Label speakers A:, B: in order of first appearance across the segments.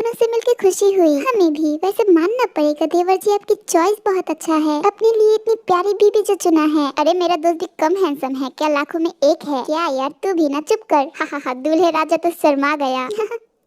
A: दोनों से मिलकर खुशी हुई। हमें भी। वैसे मानना पड़ेगा देवर जी, आपकी चॉइस बहुत अच्छा है। अपने लिए इतनी प्यारी बीबी जो चुना है। अरे मेरा दोस्त भी कम हैंडसम है क्या, लाखों में एक है क्या यार, तू भी ना चुप कर। हा हा हा, दूल्हे राजा तो शर्मा गया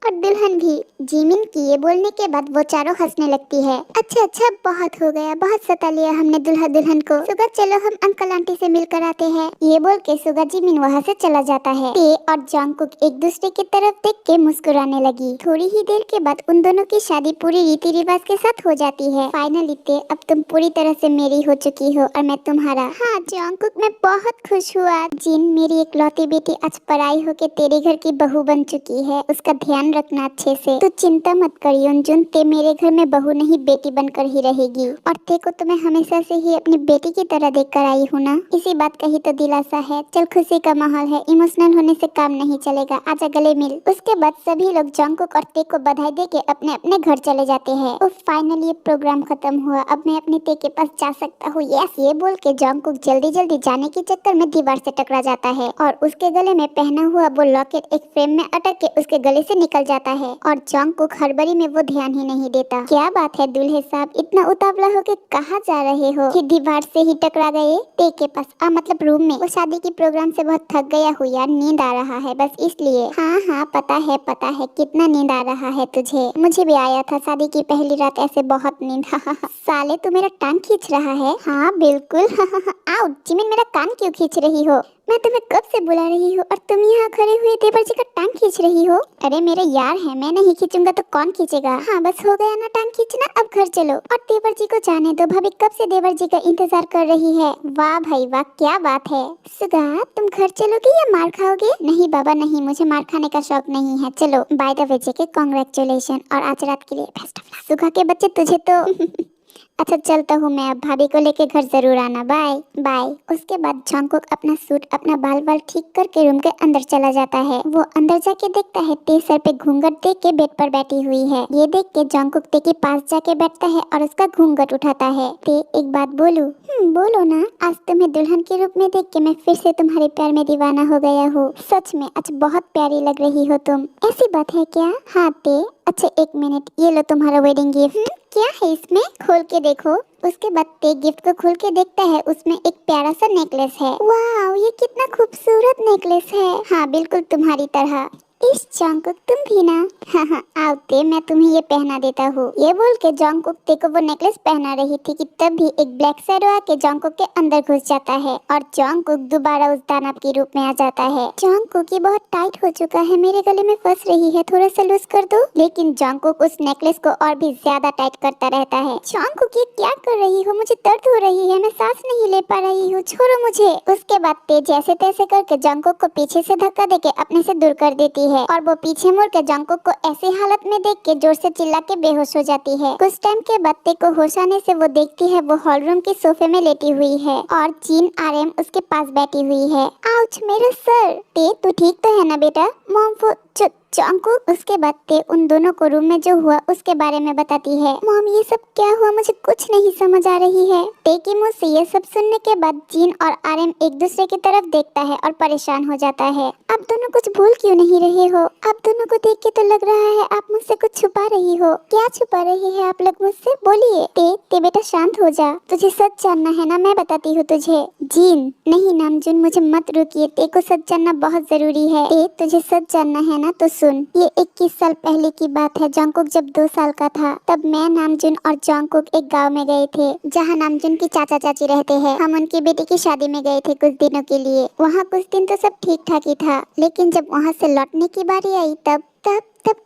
A: और दुल्हन भी। जिमिन की ये बोलने के बाद वो चारों हंसने लगती है। अच्छा अच्छा, बहुत हो गया, बहुत सता लिया हमने दुल्हा दुल्हन को। सुगा चलो हम अंकल आंटी से मिलकर आते हैं। ये बोल के सुगा जिमिन वहाँ से चला जाता है। ते और जंगकुक एक दूसरे की तरफ देख के मुस्कुराने लगी। थोड़ी ही देर के बाद उन दोनों की शादी पूरी रीति रिवाज के साथ हो जाती है। फाइनली ते, अब तुम पूरी तरह से मेरी हो चुकी हो और मैं तुम्हारा। हाँ जंगकुक, मैं बहुत खुश हुआ। जिन, मेरी इकलौती बेटी आज पराई होके तेरे घर की बहू बन चुकी है, उसका ध्यान रखना अच्छे से। तू चिंता मत कर युनजुन, ते मेरे घर में बहू नहीं बेटी बनकर ही रहेगी। और ते को तो मैं हमेशा से ही अपनी बेटी की तरह देखकर आई हूँ ना। इसी बात का ही तो दिलासा है। चल खुशी का माहौल है, इमोशनल होने से काम नहीं चलेगा, आजा गले मिल। उसके बाद सभी लोग जंगकुक और ते को बधाई देके अपने अपने घर चले जाते हैं। और फाइनली ये प्रोग्राम खत्म हुआ, अब मैं अपने ते के पास जा सकता हूँ। यस, ये बोल के जंगकुक जल्दी जल्दी जाने के चक्कर में दीवार से टकरा जाता है और उसके गले में पहना हुआ वो लॉकेट एक फ्रेम में अटक के उसके गले से निकल जाता है। और जंगकुक हड़बड़ी में वो ध्यान ही नहीं देता। क्या बात है दूल्हे साहब, इतना उतावला होके कहाँ जा रहे हो कि दीवार से ही टकरा गए। ते के पास मतलब रूम में। वो शादी की प्रोग्राम से बहुत थक गया हूँ यार, नींद आ रहा है बस इसलिए। हाँ हाँ पता है कितना नींद आ रहा है तुझे। मुझे भी आया था शादी की पहली रात ऐसे बहुत नींद। साले तू मेरा टांग खींच रहा है। हाँ बिल्कुल। आओ जिमिन, मेरा कान क्यों खींच रही हो? मैं तुम्हें कब से बुला रही हूँ और तुम यहाँ खड़े हुए देवर जी का टांग खींच रही हो। अरे मेरे यार है, मैं नहीं खींचूंगा तो कौन खींचेगा। हाँ बस हो गया ना टांग खींचना, अब घर चलो और देवर जी को जाने दो। भाभी कब से देवर जी का इंतजार कर रही है। वाह भाई वाह, क्या बात है। सुगा, तुम घर चलोगे या मार खाओगे? नहीं बाबा नहीं, मुझे मार खाने का शौक नहीं है। चलो by the way JK, congratulation और आज रात के लिए बेस्ट ऑफ लक। सुगा के बच्चे तुझे तो अच्छा चलता हूँ मैं, अब भाभी को लेके घर जरूर आना। Bye bye. उसके बाद जंगकुक अपना सूट अपना बाल बाल ठीक करके रूम के अंदर चला जाता है। वो अंदर जाके देखता है ते सर पे घूंघट देख के बेड पर बैठी हुई है। ये देख के जंगकुक ते के पास जाके बैठता है और उसका घूंघट उठाता है। ते, एक बात बोलूं? बोलो ना। आज तुम्हें दुल्हन के रूप में देख के मैं फिर से तुम्हारे प्यार में दीवाना हो गया हूँ। सच में आज बहुत प्यारी लग रही हो तुम। ऐसी बात है क्या? हाँ ते। अच्छा एक मिनट, ये लो तुम्हारा वेडिंग गिफ्ट। क्या है इसमें? खोल के देखो। उसके बाद ते गिफ्ट को खोल के देखता है, उसमें एक प्यारा सा नेकलेस है। वाह, ये कितना खूबसूरत नेकलेस है। हाँ बिल्कुल तुम्हारी तरह। इस जंगकुक तुम भी ना। हाँ हाँ आओ ते, मैं तुम्हें ये पहना देता हूँ। ये बोल के जंगकुक ते को वो नेकलेस पहना रही थी कि तभी एक ब्लैक शैडो आके जंगकुक के अंदर घुस जाता है और जंगकुक दोबारा उस दानव के रूप में आ जाता है। जंगकुक ये बहुत टाइट हो चुका है, मेरे गले में फंस रही है, थोड़ा सा लूज कर दो। लेकिन जंगकुक उस नेकलेस को और भी ज्यादा टाइट करता रहता है। जंगकुक ये क्या कर रही हो? मुझे दर्द हो रही है, मैं सांस नहीं ले पा रही हूँ, छोड़ो मुझे। उसके बाद ते जैसे तैसे करके जंगकुक को पीछे से धक्का देके अपने से दूर कर देती है और वो पीछे मुड़ के जंगकुक को ऐसी हालत में देख के जोर से चिल्ला के बेहोश हो जाती है। कुछ टाइम के बाद ते को होश आने से वो देखती है वो हॉल रूम के सोफे में लेटी हुई है और जीन आरएम उसके पास बैठी हुई है। आउच मेरा सर। ते तू ठीक तो है ना बेटा? मॉम वो जंगकुक। उसके बाद ते उन दोनों को रूम में जो हुआ उसके बारे में बताती है। मॉम ये सब क्या हुआ, मुझे कुछ नहीं समझ आ रही है। ते के मुंह से ये सब सुनने के बाद जीन और आरएम एक दूसरे की तरफ देखता है और परेशान हो जाता है। आप दोनों कुछ भूल क्यों नहीं रहे हो? आप दोनों को देख के तो लग रहा है आप मुझसे कुछ छुपा रही हो। क्या छुपा रही है आप लोग मुझसे? बोलिए। ते बेटा शांत हो जा, तुझे सच जानना है ना, मैं बताती हूँ तुझे। जीन, नहीं नामजुन मुझे मत रोकिए, ते को सच जानना बहुत जरूरी है। ते तुझे सच जानना है ना तो सुन। ये 21 साल पहले की बात है। जंगकुक जब 2 साल का था तब मैं, नामजुन और जंगकुक एक गांव में गए थे जहां नामजुन की चाचा चाची रहते हैं। हम उनकी बेटी की शादी में गए थे कुछ दिनों के लिए। वहाँ कुछ दिन तो सब ठीक ठाक ही था, लेकिन जब वहाँ से लौटने की बारी आई तब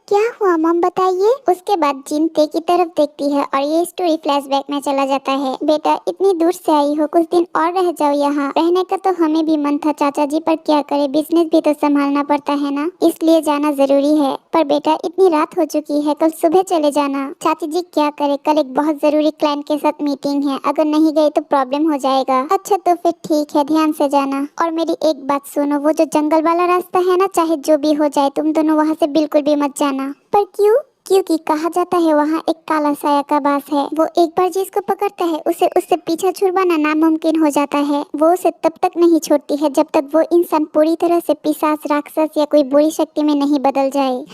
A: क्या हुआ मॉम बताइए। उसके बाद जिन ते की तरफ देखती है और ये स्टोरी फ्लैशबैक में चला जाता है। बेटा इतनी दूर से आई हो, कुछ दिन और रह जाओ यहाँ। रहने का तो हमें भी मन था चाचा जी, पर क्या करे, बिजनेस भी तो संभालना पड़ता है ना, इसलिए जाना जरूरी है। पर बेटा इतनी रात हो चुकी है, कल सुबह चले जाना। चाची जी क्या करे, कल एक बहुत जरूरी क्लाइंट के साथ मीटिंग है, अगर नहीं गए तो प्रॉब्लम हो जाएगा। अच्छा तो फिर ठीक है, ध्यान से जाना। और मेरी एक बात सुनो, वो जो जंगल वाला रास्ता है ना, चाहे जो भी हो जाए तुम दोनों वहाँ से बिल्कुल भी मत जाना। पर क्यों? क्योंकि कहा जाता है वहाँ एक काला साया का वास है। वो एक बार जिसको पकड़ता है उसे उससे पीछा छुड़वाना नामुमकिन हो जाता है। वो उसे तब तक नहीं छोड़ती है जब तक वो इंसान पूरी तरह से पिशाच, राक्षस या कोई बुरी शक्ति में नहीं बदल जाए।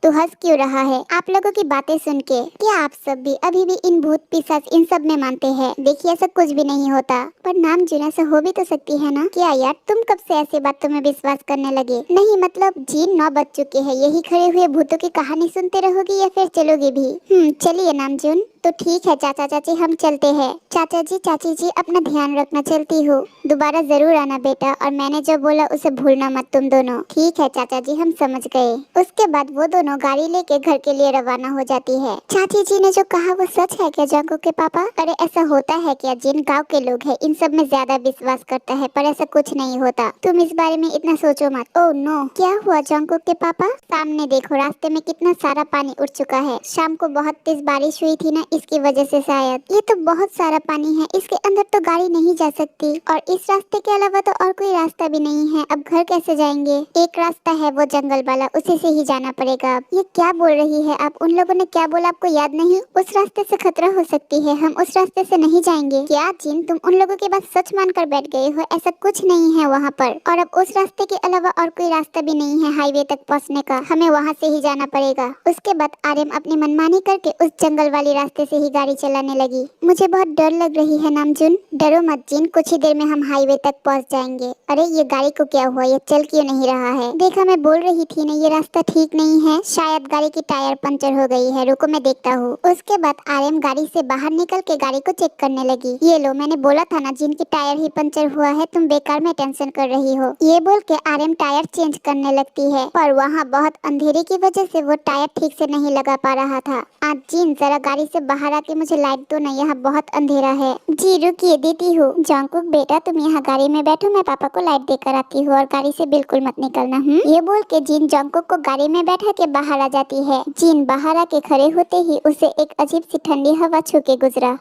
A: तो हंस क्यों रहा है आप लोगों की बातें सुन के? क्या आप सब भी अभी भी इन भूत, पिशाच इन सब में मानते हैं? देखिए ऐसा कुछ भी नहीं होता, पर नाम जुना से हो भी तो सकती है ना। क्या यार तुम कब से ऐसी बातों में विश्वास करने लगे? नहीं मतलब जीन 9 बज चुके हैं, यही खड़े हुए भूतों की कहानी सुनते रहोगी या फिर चलोगे भी? चलिए नामजुन, तो ठीक है चाचा चाची हम चलते हैं। चाचा जी चाची जी अपना ध्यान रखना, चलती हूँ। दोबारा जरूर आना बेटा, और मैंने जो बोला उसे भूलना मत तुम दोनों। ठीक है चाचा जी हम समझ गए। उसके बाद वो दोनों गाड़ी लेके घर के लिए रवाना हो जाती है। चाची जी ने जो कहा वो सच है क्या जंको के पापा? अरे ऐसा होता है क्या? जिन गाँव के लोग हैं इन सब में ज्यादा विश्वास करता है, पर ऐसा कुछ नहीं होता। तुम इस बारे में इतना सोचो मत। ओह नो, क्या हुआ जंको के पापा? सामने देखो, रास्ते में कितना सारा पानी उठ चुका है। शाम को बहुत तेज बारिश हुई थी ना, इसकी वजह से शायद। ये तो बहुत सारा पानी है, इसके अंदर तो गाड़ी नहीं जा सकती, और इस रास्ते के अलावा तो और कोई रास्ता भी नहीं है। अब घर कैसे जाएंगे? एक रास्ता है वो जंगल वाला, उसी से ही जाना पड़ेगा। ये क्या बोल रही है आप? उन लोगों ने क्या बोला आपको याद नहीं? उस रास्ते से खतरा हो सकती है, हम उस रास्ते से नहीं जाएंगे। क्या जिन तुम उन लोगों की बात सच मानकर बैठ गए हो? ऐसा कुछ नहीं है वहाँ पर, और अब उस रास्ते के अलावा और कोई रास्ता भी नहीं है हाईवे तक पहुँचने का, हमें वहाँ से ही जाना पड़ेगा। उसके बाद आर्यन अपनी मनमानी करके उस जंगल वाली रास्ते से ही गाड़ी चलाने लगी। मुझे बहुत डर लग रही है नामजुन। डरो मत जिन, कुछ ही देर में हम हाईवे तक पहुंच जाएंगे। अरे ये गाड़ी को क्या हुआ? ये चल क्यों नहीं रहा है? देखा मैं बोल रही थी ना ये रास्ता ठीक नहीं है, शायद गाड़ी की टायर पंचर हो गई है। रुको मैं देखता हूँ। उसके बाद आर्यन गाड़ी से बाहर निकल के गाड़ी को चेक करने लगी। ये लो, मैंने बोला था ना जिन की टायर ही पंचर हुआ है, तुम बेकार में टेंशन कर रही हो। ये बोल के आर्यन टायर चेंज करने लगती है, पर वहाँ बहुत अंधेरे की वजह से वो टायर ठीक से नहीं लगा पा रहा था। आज जिन जरा गाड़ी से बाहर आके मुझे लाइट दो ना, यहाँ बहुत अंधेरा है। जी रुकिए देती हूँ। जंकुक बेटा तुम यहाँ गाड़ी में बैठो, मैं पापा को लाइट देकर आती हूँ, और गाड़ी से बिल्कुल मत निकलना। ये बोल के जिन जंकुक को गाड़ी में बैठा के बाहर आ जाती है। जिन बाहर आके खड़े होते ही उसे एक अजीब सी ठंडी हवा छू के गुजरा।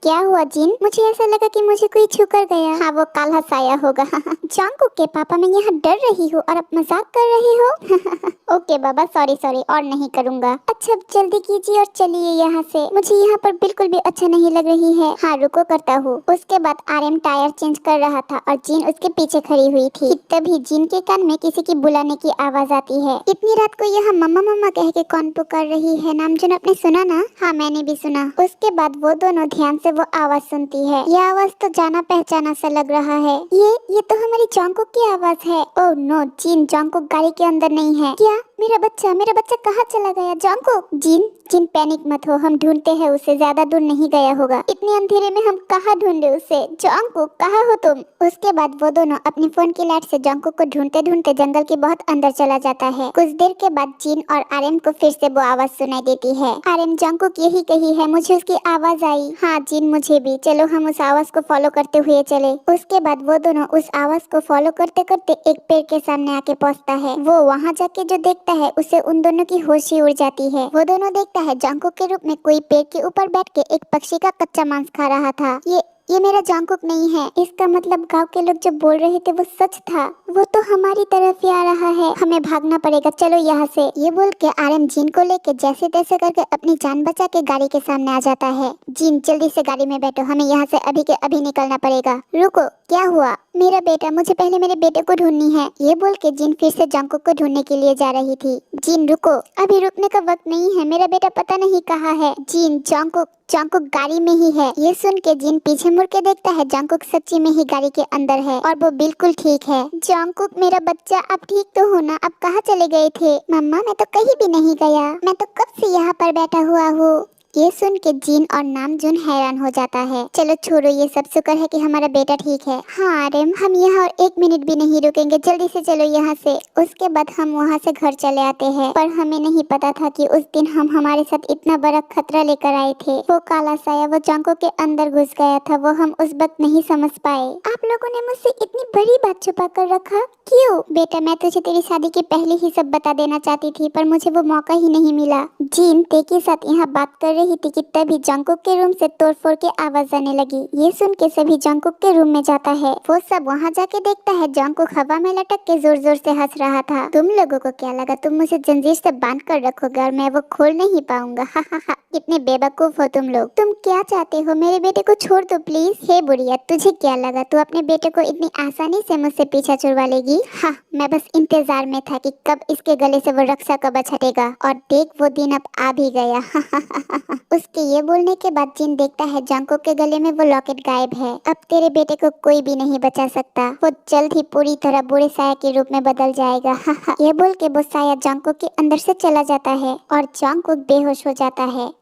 A: क्या हुआ जिन? मुझे ऐसा लगा कि मुझे कोई छू कर गया। हाँ वो काला साया होगा। जंकुक के पापा मैं यहाँ डर रही हूँ और आप मजाक कर रहे हो? ओके बाबा सॉरी सॉरी, और नहीं करूँगा। अच्छा जल्दी कीजिए और चलिए यहाँ से, मुझे यहाँ पर बिल्कुल भी अच्छा नहीं लग रही है। हाँ रुको करता हूँ। उसके बाद आर्यन टायर चेंज कर रहा था और जिन उसके पीछे खड़ी हुई थी। तभी जिन के कान में किसी की बुलाने की आवाज आती है। इतनी रात को यहाँ मम्मा मम्मा कह के कौन पुकार रही है? नामजुन आपने सुना ना? हाँ मैंने भी सुना। उसके बाद वो दोनों ध्यान से वो आवाज सुनती है। ये आवाज तो जाना पहचाना सा लग रहा है। ये तो हमारी जंकुक की आवाज है। ओह नो जिन, जंकुक गाड़ी के अंदर नहीं है। क्या? मेरा बच्चा कहाँ चला गया? जंकुक! जिन पैनिक मत हो, हम ढूंढते हैं उसे, ज्यादा दूर नहीं गया होगा। इतने अंधेरे में हम कहाँ ढूंढे उसे? जंकुक कहाँ हो तुम? उसके बाद वो दोनों अपनी फोन की लाइट से जंकुक को ढूंढते ढूंढते जंगल के बहुत अंदर चला जाता है। कुछ देर के बाद जिन और आर्यन को फिर से वो आवाज सुनाई देती है। आर्यन जंकुक यही कही है, मुझे उसकी आवाज आई। हाँ जिन मुझे भी। चलो हम उस आवाज को फॉलो करते हुए चले। उसके बाद वो दोनों उस आवाज को फॉलो करते करते एक पेड़ के सामने आके पहुंचता है। वो वहाँ जाके जो देखता है उसे उन दोनों की होश ही उड़ जाती है। वो दोनों देखता है जंकुक के रूप में कोई पेड़ के ऊपर बैठ के एक पक्षी का कच्चा मांस खा रहा था। ये मेरा जंकुक नहीं है। इसका मतलब गांव के लोग जो बोल रहे थे वो सच था। वो तो हमारी तरफ ही आ रहा है, हमें भागना पड़ेगा, चलो यहाँ से। ये बोल के आर्यन जिन को लेके जैसे तैसे करके अपनी जान बचा के गाड़ी के सामने आ जाता है। जिन जल्दी से गाड़ी में बैठो, हमें यहाँ से अभी के अभी निकलना पड़ेगा। रुको, क्या हुआ? मेरा बेटा, मुझे पहले मेरे बेटे को ढूंढनी है। ये बोल के जिन फिर से जंकुक को ढूंढने के लिए जा रही थी। जिन रुको, अभी रुकने का वक्त नहीं है, मेरा बेटा पता नहीं कहाँ है। जिन जंकुक गाड़ी में ही है। ये सुन के जिन पीछे मुड़ के देखता है, जंकुक सच्ची में ही गाड़ी के अंदर है और वो बिल्कुल ठीक है। जंकुक मेरा बच्चा, आप ठीक तो हो ना? आप कहाँ चले गए थे? मम्मा मैं तो कहीं भी नहीं गया, मैं तो कब से यहाँ पर बैठा हुआ हूँ। ये सुन के जिन और नामजुन हैरान हो जाता है। चलो छोड़ो ये सब, शुक्र है कि हमारा बेटा ठीक है। हाँ आर्यन, हम यहाँ और 1 मिनट भी नहीं रुकेंगे, जल्दी से चलो यहाँ से। उसके बाद हम वहाँ से घर चले आते हैं, पर हमें नहीं पता था कि उस दिन हम हमारे साथ इतना बड़ा खतरा लेकर आए थे। वो काला साया वो जंकुक के अंदर घुस गया था, वो हम उस वक्त नहीं समझ पाए। आप लोगों ने मुझसे इतनी बड़ी बात छुपा कर रखा क्यों? बेटा मैं तुझे तेरी शादी के पहले ही सब बता देना चाहती थी, पर मुझे वो मौका ही नहीं मिला। जिन ते के साथ यहाँ बात कर रही थी कि तभी जंगकुक के रूम से तोड़फोड़ की आवाज आने लगी। ये सुन के सभी जंगकुक के रूम में जाता है। वो सब वहाँ जाके देखता है जंगकुक हवा में लटक के जोर जोर से हंस रहा था। तुम लोगों को क्या लगा तुम मुझे जंजीर से बांध कर रखोगे और मैं वो खोल नहीं पाऊंगा? हा हा हा, कितने बेवकूफ हो तुम लोग। तुम क्या चाहते हो? मेरे बेटे को छोड़ दो प्लीज। हे बुढ़िया, तुझे क्या लगा तू अपने बेटे को इतनी आसानी से मुझसे पीछा छुड़वा लेगी? हाँ, मैं बस इंतजार में था कि कब इसके गले से वो रक्षा कवच हटेगा, और देख वो दिन अब आ भी गया। उसके ये बोलने के बाद जिन देखता है जंगकुक के गले में वो लॉकेट गायब है। अब तेरे बेटे को कोई भी नहीं बचा सकता। वो जल्द ही पूरी तरह बुरे साया के रूप में बदल जाएगा। ये बोल के वो साया जंगकुक के अंदर से चला जाता है और जंगकुक बेहोश हो जाता है।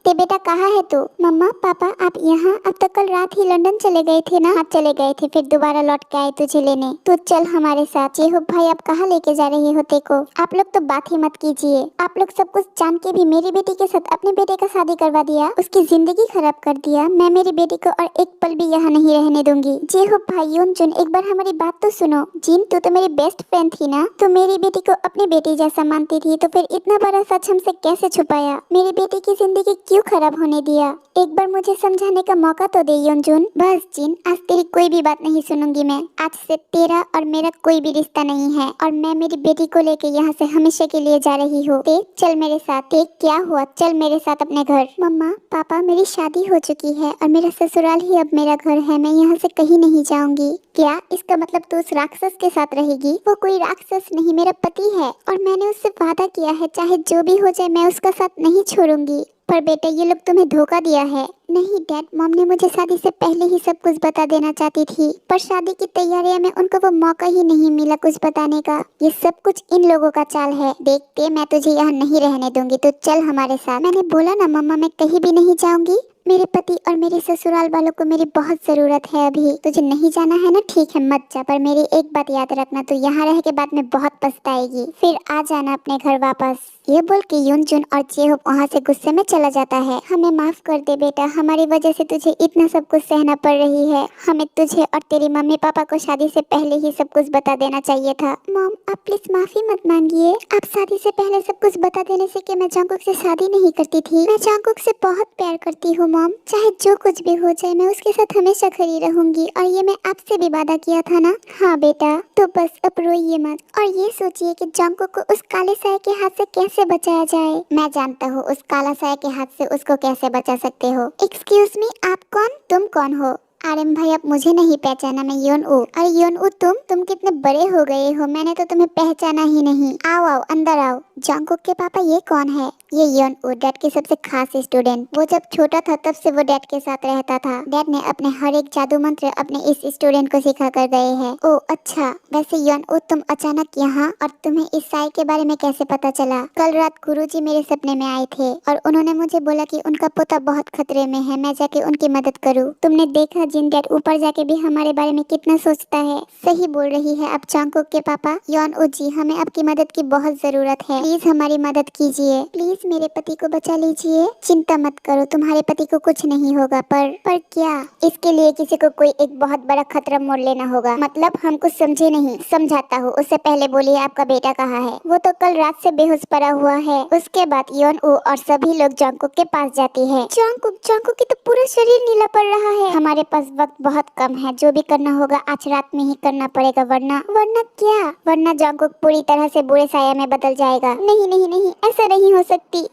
A: ते बेटा कहाँ है तू? मम्मा पापा आप यहाँ? अब तो कल रात ही लंदन चले गए थे ना? हाँ चले गए थे, फिर दोबारा लौट के आए तुझे लेने। तू चल हमारे साथ। जेहूब भाई आप कहाँ लेके जा रहे हो तेको? आप लोग तो बात ही मत कीजिए। आप लोग सब कुछ जान के भी मेरी बेटी के साथ अपने बेटे का शादी करवा दिया, उसकी जिंदगी खराब कर दिया। मैं मेरी बेटी को और एक पल भी यहाँ नहीं रहने दूंगी। जेहूब भाई युनजुन एक बार हमारी बात तो सुनो। जिन तू तो मेरी बेस्ट फ्रेंड थी ना, तो मेरी बेटी को अपनी बेटी जैसा मानती थी, तो फिर इतना बड़ा सच हमसे कैसे छुपाया? मेरी बेटी की जिंदगी क्यों खराब होने दिया? एक बार मुझे समझाने का मौका तो दे युनजुन। बस जिन, आज तेरी कोई भी बात नहीं सुनूंगी मैं। आज से तेरा और मेरा कोई भी रिश्ता नहीं है, और मैं मेरी बेटी को लेके यहाँ से हमेशा के लिए जा रही हूँ। देख चल मेरे साथ। देख क्या हुआ, चल मेरे साथ अपने घर। मम्मा पापा मेरी शादी हो चुकी है और मेरा ससुराल ही अब मेरा घर है। मैं यहाँ से कहीं नहीं जाऊंगी। क्या इसका मतलब तू उस राक्षस के साथ रहेगी? वो कोई राक्षस नहीं, मेरा पति है, और मैंने उससे वादा किया है चाहे जो भी हो जाए मैं उसका साथ नहीं छोड़ूंगी। पर बेटा ये लोग तुम्हें धोखा दिया है। नहीं डैड, मॉम ने मुझे शादी से पहले ही सब कुछ बता देना चाहती थी, पर शादी की तैयारियों में उनको वो मौका ही नहीं मिला कुछ बताने का। ये सब कुछ इन लोगों का चाल है। देखते मैं तुझे यहाँ नहीं रहने दूंगी, तो चल हमारे साथ। मैंने बोला ना मम्मा, मैं कहीं भी नहीं जाऊंगी। मेरे पति और मेरे ससुराल वालों को मेरी बहुत जरूरत है अभी। तुझे नहीं जाना है ना, ठीक है मत जा, पर मेरी एक बात याद रखना, तू यहाँ रह के बाद में बहुत पछताएगी। फिर आ जाना अपने घर वापस। ये बोल के युनजुन और जेहूब वहाँ से गुस्से में चला जाता है। हमें माफ कर दे बेटा, हमारी वजह से तुझे इतना सब कुछ सहना पड़ रही है। हमें तुझे और तेरी मम्मी पापा को शादी से पहले ही सब कुछ बता देना चाहिए था। मॉम आप प्लीज माफी मत मांगिए। आप शादी से पहले सब कुछ बता देने से कि मैं जंगकुक से शादी नहीं करती थी। मैं जंगकुक से बहुत प्यार करती हूँ मॉम, चाहे जो कुछ भी हो जाए मैं उसके साथ हमेशा खड़ी रहूंगी, और ये मैं आपसे भी वादा किया था ना। हाँ बेटा, तो बस अब रोइए मत, और ये सोचिए कि जंगकुक को उस काले साए के हाथ से कैसे बचाया जाए। मैं जानता हूँ उस काला साया के हाथ से उसको कैसे बचा सकते हो। एक्सक्यूज मी, आप कौन? तुम कौन हो? आर्यन भाई आप मुझे नहीं पहचाना, मैं योनऊ। अरे योनऊ तुम कितने बड़े हो गए हो, मैंने तो तुम्हें पहचाना ही नहीं। आओ आओ अंदर आओ। जंगकुक के पापा ये कौन है? ये योनऊ, डैड के सबसे खास स्टूडेंट। वो जब छोटा था तब से वो डैड के साथ रहता था। डैड ने अपने हर एक जादू मंत्र अपने इस स्टूडेंट को सिखा कर गए हैं। ओ अच्छा, वैसे योनऊ तुम अचानक यहाँ, और तुम्हें इस साई के बारे में कैसे पता चला? कल रात गुरुजी मेरे सपने में आए थे और उन्होंने मुझे बोला कि उनका पोता बहुत खतरे में है, मैं जाके उनकी मदद करूँ। तुमने देखा जिन डैड ऊपर जाके भी हमारे बारे में कितना सोचता है। सही बोल रही है आप जंगकुक के पापा। योनऊ जी हमें आपकी मदद की बहुत जरूरत है, प्लीज हमारी मदद कीजिए। प्लीज मेरे पति को बचा लीजिए। चिंता मत करो, तुम्हारे पति को कुछ नहीं होगा। पर क्या? इसके लिए किसी को कोई एक बहुत बड़ा खतरा मोड़ लेना होगा। मतलब हम कुछ समझे नहीं। समझाता हूँ, उससे पहले बोलिए आपका बेटा कहाँ है? वो तो कल रात से बेहोश पड़ा हुआ है। उसके बाद योनऊ और सभी लोग जंगकुक के पास जाते हैं। जंगकुक की तो पूरा शरीर नीला पड़ रहा है। हमारे पास वक्त बहुत कम है, जो भी करना होगा आज रात में ही करना पड़ेगा, वरना क्या? वरना जंगकुक पूरी तरह से बुरे साया में बदल जाएगा। नहीं नहीं नहीं, ऐसा नहीं हो सकती।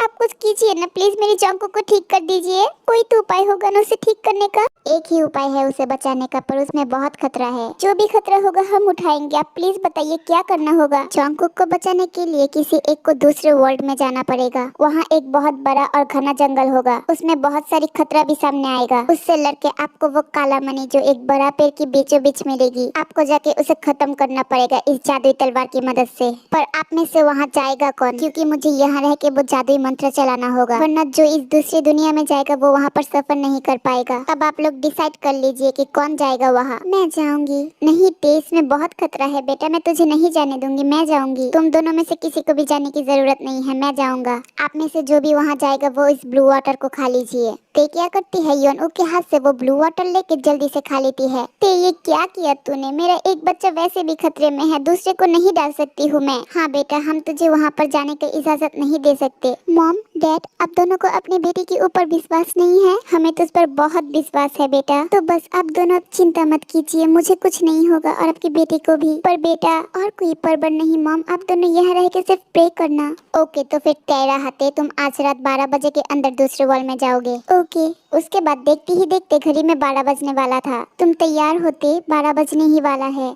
A: आप कुछ कीजिए ना प्लीज, मेरी जंगकुक को ठीक कर दीजिए। कोई तो उपाय होगा ना उसे ठीक करने का। एक ही उपाय है उसे बचाने का, पर उसमें बहुत खतरा है। जो भी खतरा होगा हम उठाएंगे, आप प्लीज बताइए क्या करना होगा। जंगकुक को बचाने के लिए किसी एक को दूसरे वर्ल्ड में जाना पड़ेगा। वहाँ एक बहुत बड़ा और घना जंगल होगा, उसमें बहुत सारी खतरा भी सामने आएगा। उससे लड़के आपको वो काला मणि जो एक बड़ा पेड़ की बीचों बीच मिलेगी, आपको जाके उसे खत्म करना पड़ेगा इस जादुई तलवार की मदद से। पर आप में से वहाँ जाएगा कौन? क्योंकि मुझे यहाँ रह के वो जादुई मंत्र चलाना होगा, वरना जो इस दूसरी दुनिया में जाएगा वो वहाँ पर सफर नहीं कर पाएगा। अब आप लोग डिसाइड कर लीजिए कि कौन जाएगा वहाँ। मैं जाऊंगी। नहीं तेज में बहुत खतरा है बेटा, मैं तुझे नहीं जाने दूंगी। मैं जाऊंगी। तुम दोनों में से किसी को भी जाने की जरूरत नहीं है, मैं जाऊंगा। आप में से जो भी वहाँ जाएगा वो इस ब्लू वाटर को खा लीजिए। ते क्या करती है, योन के हाथ से वो ब्लू वाटर लेके जल्दी से खा लेती है। ते ये क्या किया तूने, मेरा एक बच्चा वैसे भी खतरे में है, दूसरे को नहीं डाल सकती हूँ मैं। हाँ बेटा, हम तुझे वहाँ पर जाने की इजाजत नहीं दे सकते। मॉम डैड, आप दोनों को अपनी बेटी के ऊपर विश्वास नहीं है? हमें तुझ पर बहुत विश्वास है बेटा, तो बस आप दोनों चिंता मत कीजिए, मुझे कुछ नहीं होगा और आपकी बेटी को भी। पर बेटा और कोई परबर नहीं मॉम, आप दोनों यहाँ रह के सिर्फ प्रे करना। ओके, तो फिर तेरा हाथे तुम आज रात 12 बजे के अंदर दूसरे वॉल में जाओगे। ओके। उसके बाद देखते ही देखते घड़ी में 12 बजने वाला था। तुम तैयार होते, 12 बजने ही वाला है।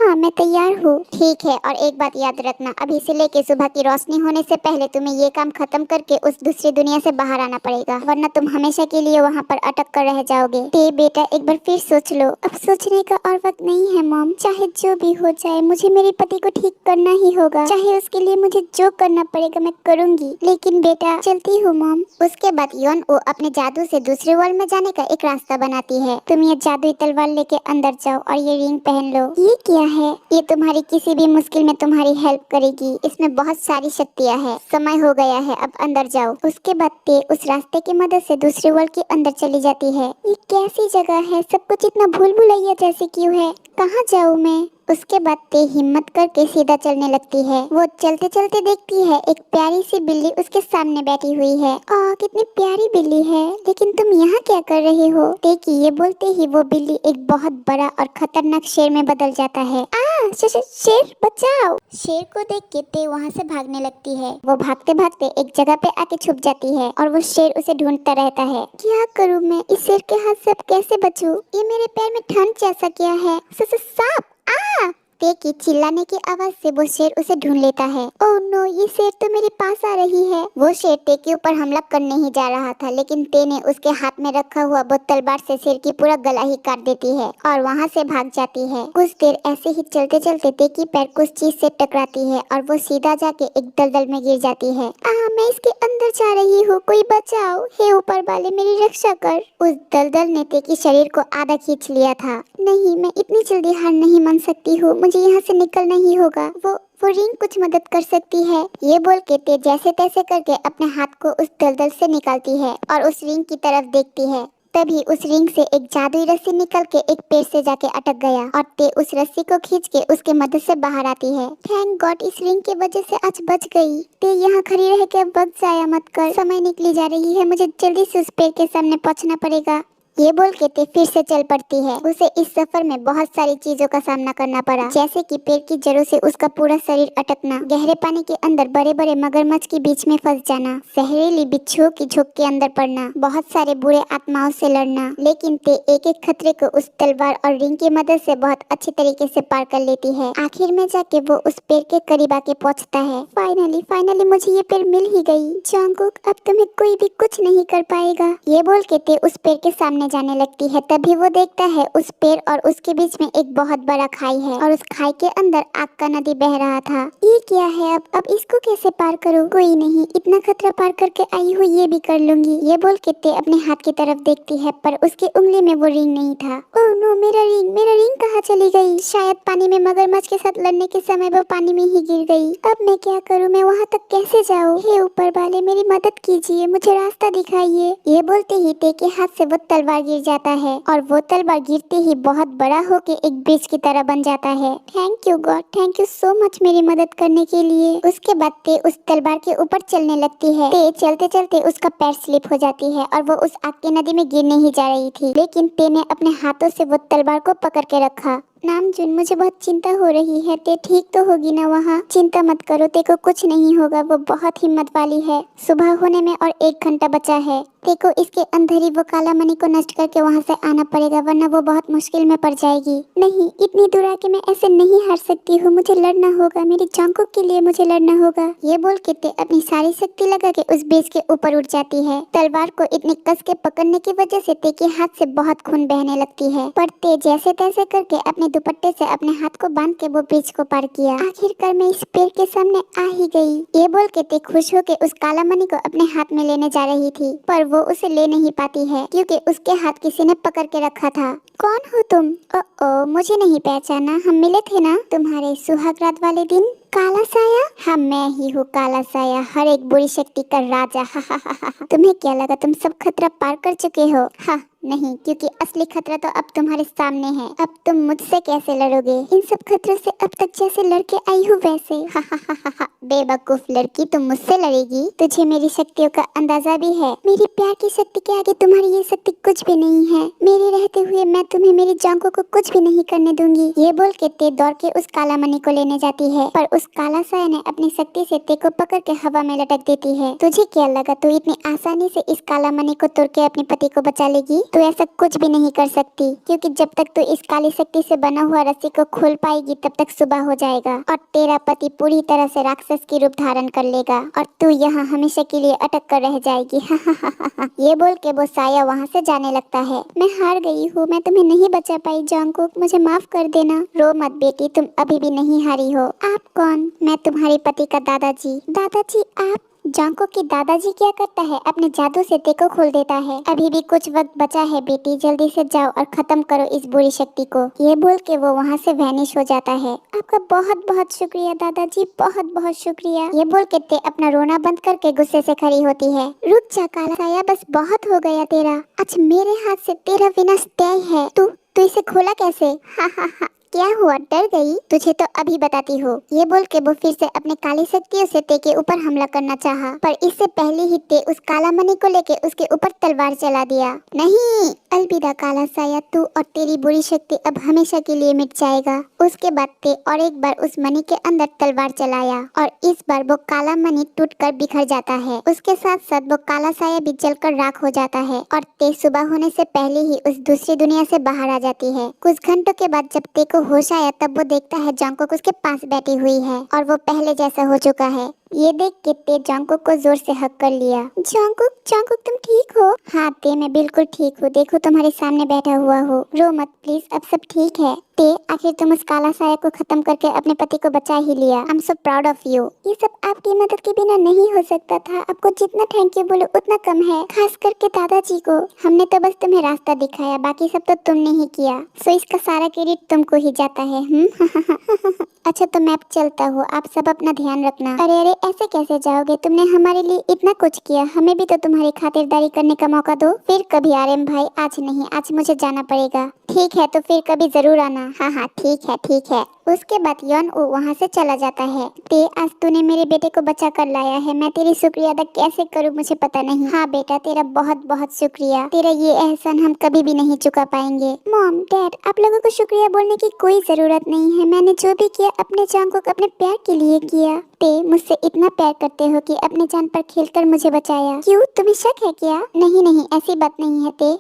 A: हाँ मैं तैयार हूँ। ठीक है, और एक बात याद रखना, अभी से लेके सुबह की रोशनी होने से पहले तुम्हें ये काम खत्म करके उस दूसरी दुनिया से बाहर आना पड़ेगा, वरना तुम हमेशा के लिए वहाँ पर अटक कर रह जाओगे। ते बेटा एक बार फिर सोच लो, अब सोचने का और वक्त नहीं है मॉम। चाहे जो भी हो जाए, मुझे मेरे पति को ठीक करना ही होगा, चाहे उसके लिए मुझे जो करना पड़ेगा मैं करूँगी। लेकिन बेटा चलती हूँ मॉम। उसके बाद योन ओ अपने जादू से दूसरे वर्ल्ड में जाने का एक रास्ता बनाती है। तुम ये जादुई तलवार लेके अंदर जाओ और ये रिंग पहन लो। ये क्या है? ये तुम्हारी किसी भी मुश्किल में तुम्हारी हेल्प करेगी, इसमें बहुत सारी शक्तियाँ है। समय हो गया है, अब अंदर जाओ। उसके बाद ते उस रास्ते की मदद से दूसरे वर्ल्ड के अंदर चली जाती है। ये कैसी जगह है, सब कुछ इतना भूल भुलैया जैसे क्यों है, कहाँ जाऊँ मैं? उसके बाद ते हिम्मत करके सीधा चलने लगती है। वो चलते चलते देखती है एक प्यारी सी बिल्ली उसके सामने बैठी हुई है। कितनी प्यारी बिल्ली है, लेकिन तुम यहाँ क्या कर रहे हो? ते की ये बोलते ही वो बिल्ली एक बहुत बड़ा और खतरनाक शेर में बदल जाता है। शेर बचाओ! शेर को देख के ते वहाँ से भागने लगती है। वो भागते भागते एक जगह पे आके छुप जाती है और वो शेर उसे ढूंढता रहता है। क्या करूँ मैं, इस शेर के हाथ से अब कैसे बचूं? ये मेरे पैर में ठंड जैसा क्या है? सांप! ते की चिल्लाने की आवाज से वो शेर उसे ढूंढ लेता है। ओह नो, ये शेर तो मेरे पास आ रही है। वो शेर ते के ऊपर हमला करने ही जा रहा था, लेकिन ते ने उसके हाथ में रखा हुआ वो तलवार से शेर की पूरा गला ही काट देती है और वहाँ से भाग जाती है। कुछ देर ऐसे ही चलते चलते ते की पैर कुछ चीज से टकराती है और वो सीधा जाके एक दलदल में गिर जाती है। मैं इसके अंदर जा रही हूँ, कोई बचाओ, हे ऊपर वाले मेरी रक्षा कर। उस दलदल ने ते की शरीर को आधा खींच लिया था। नहीं, मैं इतनी जल्दी हार नहीं मान सकती हूँ, मुझे यहाँ से निकलना ही होगा। वो रिंग कुछ मदद कर सकती है। ये बोल के ते जैसे तैसे करके अपने हाथ को उस दलदल से निकालती है और उस रिंग की तरफ देखती है। तभी उस रिंग से एक जादुई रस्सी निकल के एक पेड़ से जाके अटक गया और ते उस रस्सी को खींच के उसके मदद से बाहर आती है। थैंक गॉड, इस रिंग की वजह से आज बच गई। ते यहाँ खड़ी रह के वक्त जाया मत कर, समय निकली जा रही है, मुझे जल्दी से उस पेड़ के सामने पहुँचना पड़ेगा। ये बोल के ते फिर से चल पड़ती है। उसे इस सफर में बहुत सारी चीजों का सामना करना पड़ा, जैसे कि पेड़ की जड़ों से उसका पूरा शरीर अटकना, गहरे पानी के अंदर बड़े बड़े मगरमच्छ के बीच में फंस जाना, जहरीली बिच्छुओं की झोंक के अंदर पड़ना, बहुत सारे बुरे आत्माओं से लड़ना। लेकिन ते एक एक खतरे को उस तलवार और रिंग की मदद से बहुत अच्छी तरीके से पार कर लेती है। आखिर में जाके वो उस पेड़ के करीब आके पहुँचता है। फाइनली मुझे ये पेड़ मिल ही गई। जंगकुक, अब तुम्हें कोई भी कुछ नहीं कर पाएगा। ये बोल के ते उस पेड़ के सामने जाने लगती है। तभी वो देखता है उस पेड़ और उसके बीच में एक बहुत बड़ा खाई है और उस खाई के अंदर आग का नदी बह रहा था। ये क्या है, अब इसको कैसे पार करूं? कोई नहीं, इतना खतरा पार करके आई हूँ, ये भी कर लूंगी। ये बोल के ते अपने हाथ की तरफ देखती है, पर उसकी उंगली में वो रिंग नहीं था। ओह नो, मेरा रिंग कहाँ चली गई? शायद पानी में मगरमच्छ के साथ लड़ने के समय वो पानी में ही गिर गई। अब मैं क्या करूँ, मैं वहाँ तक कैसे जाऊँ? हे ऊपर वाले, मेरी मदद कीजिए, मुझे रास्ता दिखाइए। ये बोलते ही ते के हाथ से वो तलवार गिर जाता है और वो तलवार गिरते ही बहुत बड़ा होके एक ब्रिज की तरह बन जाता है। Thank you God, thank you so much मेरी मदद करने के लिए। उसके बाद ते उस तलवार के ऊपर चलने लगती है। ते चलते चलते उसका पैर स्लिप हो जाती है और वो उस आग की नदी में गिरने ही जा रही थी, लेकिन ते ने अपने हाथों से वो तलवार को पकड़ के रखा। नामजुन, मुझे बहुत चिंता हो रही है, ते ठीक तो होगी ना वहाँ? चिंता मत करो, ते को कुछ नहीं होगा, वो बहुत हिम्मत वाली है। सुबह होने में और 1 घंटा बचा है। ते को इसके अंदर ही वो काला मणि को नष्ट करके वहाँ से आना पड़ेगा, वरना वो बहुत मुश्किल में पड़ जाएगी। नहीं, इतनी दूर आके मैं ऐसे नहीं हार सकती हूँ, मुझे लड़ना होगा, मेरी जंगकुक के लिए मुझे लड़ना होगा। ये बोल के ते अपनी सारी शक्ति लगा के उस ब्रिज के ऊपर उठ जाती है। तलवार को इतनी कस के पकड़ने की वजह से ते के हाथ से बहुत खून बहने लगती है, पर ते जैसे तैसे करके अपने दुपट्टे से अपने हाथ को बांध के वो ब्रिज को पार किया। आखिरकार मैं इस पेड़ के सामने आ ही गई। ये बोल के ते खुश होके उस काला मणि को अपने हाथ में लेने जा रही थी, पर वो उसे ले नहीं पाती है क्योंकि उसके हाथ किसी ने पकड़ के रखा था। कौन हो तुम? ओ, मुझे नहीं पहचाना? हम मिले थे ना तुम्हारे सुहाग रात वाले दिन। काला साया? हाँ, मैं ही हूँ काला साया, हर एक बुरी शक्ति का राजा। तुम्हें क्या लगा तुम सब खतरा पार कर चुके हो? हाँ नहीं, क्योंकि असली खतरा तो अब तुम्हारे सामने है। अब तुम मुझसे कैसे लड़ोगे? इन सब खतरों से अब तक जैसे लड़के आई हूँ वैसे। बेवकूफ लड़की, तुम मुझसे लड़ेगी? तुझे मेरी शक्तियों का अंदाजा भी है। मेरी प्यार की शक्ति के आगे तुम्हारी ये शक्ति कुछ भी नहीं है। मेरे रहते हुए मैं तुम्हें मेरी जांघों को कुछ भी नहीं करने दूंगी। ये बोल के ते दौड़ के उस काला मणि को लेने जाती है, पर उस काला साया ने अपनी शक्ति से ते को पकड़ के हवा में लटक देती है। तुझे क्या लगा तू इतनी आसानी से इस काला मणि को तोड़ के अपने पति को बचा लेगी? तू ऐसा कुछ भी नहीं कर सकती, क्योंकि जब तक तू इस काली शक्ति से बना हुआ रस्सी को खोल पाएगी तब तक सुबह हो जाएगा और तेरा पति पूरी तरह से राक्षस की रूप धारण कर लेगा और तू यहाँ हमेशा के लिए अटक कर रह जाएगी। ये बोल के वो साया वहाँ से जाने लगता है। मैं हार गई हूँ, मैं तुम्हें नहीं बचा पाई जंगकुक, मुझे माफ कर देना। रो मत बेटी, तुम अभी भी नहीं हारी हो। आप कौन? मैं तुम्हारे पति का दादाजी। दादाजी आप? जंगकुक की दादाजी क्या करता है? अपने जादू से ते को खोल देता है। अभी भी कुछ वक्त बचा है बेटी, जल्दी से जाओ और खत्म करो इस बुरी शक्ति को। ये बोल के वो वहाँ से वैनिश हो जाता है। आपका बहुत बहुत शुक्रिया दादाजी, बहुत बहुत शुक्रिया। ये बोल के ते अपना रोना बंद करके गुस्से से खड़ी होती है। रुक जा काला साया, बस बहुत हो गया तेरा। अच्छा मेरे हाथ से तेरा विनाश तय है। तू इसे खोला कैसे? हा। क्या हुआ, डर गई? तुझे तो अभी बताती हूँ। ये बोल के वो फिर से अपने काली शक्तियों से ते के ऊपर हमला करना चाहा, पर इससे पहले ही ते उस काला मणि को लेके उसके ऊपर तलवार चला दिया। नहीं, अलविदा काला साया, तू और तेरी बुरी शक्ति अब हमेशा के लिए मिट जाएगा। उसके बाद ते और एक बार उस मणि के अंदर तलवार चलाया और इस बार वो काला मणि टूटकर बिखर जाता है। उसके साथ साथ वो काला साया भी जलकर राख हो जाता है और ते सुबह होने से पहले ही उस दूसरी दुनिया से बाहर आ जाती है। कुछ घंटों के बाद जब ते को होश आया तब वो देखता है जंगकुक उसके पास बैठी हुई है और वो पहले जैसा हो चुका है। ये देख के ते जंगकुक को जोर से हक कर लिया। जंगकुक तुम ठीक हो? हाँ ते, मैं बिल्कुल ठीक हूँ, देखो तुम्हारे सामने बैठा हुआ हो। रो मत प्लीज, अब सब ठीक है। ते आखिर तुम उस काला साया को खत्म करके अपने पति को बचा ही लिया। I am so proud of you. ये सब आपकी मदद के बिना नहीं हो सकता था। आपको जितना थैंक यू बोलो उतना कम है, खास करके दादाजी को। हमने तो बस तुम्हें रास्ता दिखाया, बाकी सब तो तुमने ही किया, सो इसका सारा क्रेडिट तुमको ही जाता है। अच्छा तो मैं अब चलता हूँ, आप सब अपना ध्यान रखना। अरे ऐसे कैसे जाओगे? तुमने हमारे लिए इतना कुछ किया, हमें भी तो तुम्हारी खातिरदारी करने का मौका दो। फिर कभी आर्यन भाई, आज नहीं, आज मुझे जाना पड़ेगा। ठीक है तो फिर कभी जरूर आना। हाँ ठीक है। उसके बाद यौन वहाँ से चला जाता है। ते आज तूने मेरे बेटे को बचा कर लाया है, मैं तेरी शुक्रिया अदा कैसे करूँ मुझे पता नहीं। हाँ बेटा, तेरा बहुत बहुत शुक्रिया, तेरा ये एहसान हम कभी भी नहीं चुका पाएंगे। मॉम डैड, आप लोगों को शुक्रिया बोलने की कोई जरूरत नहीं है, मैंने जो भी किया अपने जान को अपने प्यार के लिए किया। ते मुझसे इतना प्यार करते हो कि अपने जान पर खेलकर मुझे बचाया। क्यों, तुम्हें शक है क्या? नहीं ऐसी बात नहीं है ते।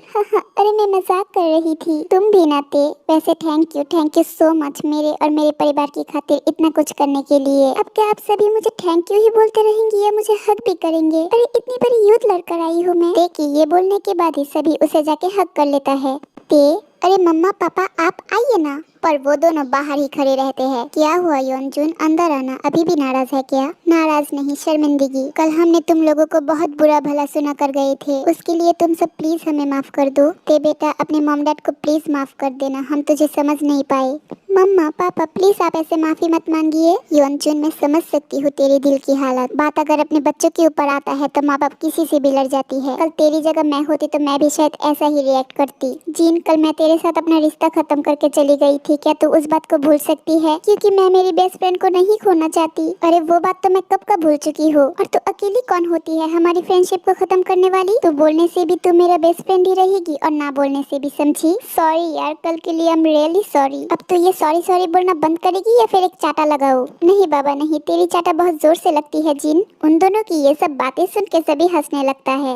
A: अरे मैं मजाक कर रही थी, तुम भी ना ते। वैसे थैंक यू सो मच मेरे और मेरे परिवार की खातिर इतना कुछ करने के लिए। अब क्या आप सभी मुझे थैंक यू ही बोलते रहेंगे या मुझे हक भी करेंगे? अरे इतनी बड़ी युद्ध लड़कर आई हूँ मैं। ते की ये बोलने के बाद ही सभी उसे जाके हक कर लेता है। ते अरे मम्मा पापा आप आइए ना, पर वो दोनों बाहर ही खड़े रहते हैं। क्या हुआ योनजुन, अंदर आना। अभी भी नाराज है क्या? नाराज नहीं, शर्मिंदगी। कल हमने तुम लोगों को बहुत बुरा भला सुना कर गए थे, उसके लिए तुम सब प्लीज हमें माफ कर दो। ते बेटा अपने मॉम डैड को प्लीज माफ कर देना, हम तुझे समझ नहीं पाए। मम्मा पापा प्लीज आप ऐसे माफी मत मांगिए। योनजुन मैं समझ सकती हूँ तेरे दिल की हालत, बात अगर अपने बच्चों के ऊपर आता है तो माँ बाप किसी से भी लड़ जाती है। कल तेरी जगह मैं होती तो मैं भी शायद ऐसा ही रिएक्ट करती। जीन कल मैं तेरे साथ अपना रिश्ता खत्म करके चली गई थी, क्या तू उस बात को भूल सकती है? क्योंकि मैं मेरी बेस्ट फ्रेंड को नहीं खोना चाहती। अरे वो बात तो मैं कब का भूल चुकी हूँ। और तू अकेली कौन होती है हमारी फ्रेंडशिप को खत्म करने वाली? तू बोलने से भी तू मेरा बेस्ट फ्रेंड ही रहेगी और ना बोलने से भी, समझी? सॉरी यार, कल के लिए आई एम रियली सॉरी। अब तो ये सॉरी बोलना बंद करेगी या फिर एक चाटा लगाओ? नहीं बाबा नहीं, तेरी चाटा बहुत जोर से लगती है जिन। उन दोनों की ये सब बातें सुन के सभी हंसने लगता है।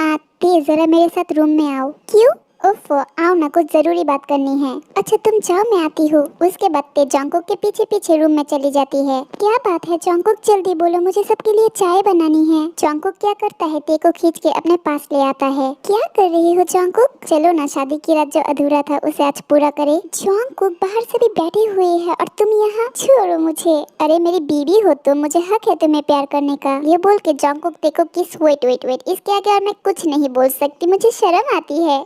A: आते जरा मेरे साथ रूम में आओ। क्यों? उफ, आओ ना, कुछ जरूरी बात करनी है। अच्छा तुम जाओ, मैं आती हूँ। उसके बाद ते जंकुक के पीछे पीछे रूम में चली जाती है। क्या बात है जंकुक, जल्दी बोलो, मुझे सबके लिए चाय बनानी है। जंकुक क्या करता है, ते को खींच के अपने पास ले आता है। क्या कर रही हो जंकुक? चलो ना, शादी की रात जो अधूरा था उसे आज पूरा करे। जंकुक बाहर से भी बैठे हुए है और तुम यहाँ? छोड़ो मुझे। अरे मेरी बीवी हो तुम, मुझे हक है तुम्हें प्यार करने का। ये बोल के जंकुक ते को किस वेट वेट वेट इसके आगे और मैं कुछ नहीं बोल सकती, मुझे शर्म आती है।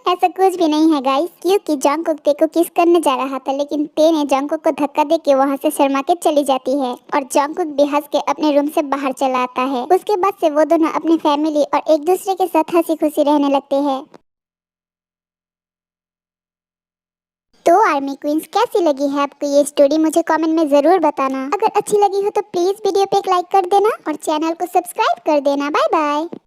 A: ऐसा कुछ भी नहीं है गाइस, क्योंकि जंकुक ते को किस करने जा रहा था, लेकिन ते ने जंकुक को धक्का दे के वहाँ से शर्मा के चली जाती है और जंकुक भी हंस के अपने रूम से बाहर चला आता है। उसके बाद से वो दोनों अपनी फैमिली और एक दूसरे के साथ हंसी खुशी रहने लगते हैं। तो आर्मी क्वींस, कैसी लगी है आपको ये स्टोरी? मुझे कमेंट में जरूर बताना। अगर अच्छी लगी हो तो प्लीज वीडियो पे एक लाइक कर देना और चैनल को सब्सक्राइब कर देना। Bye bye.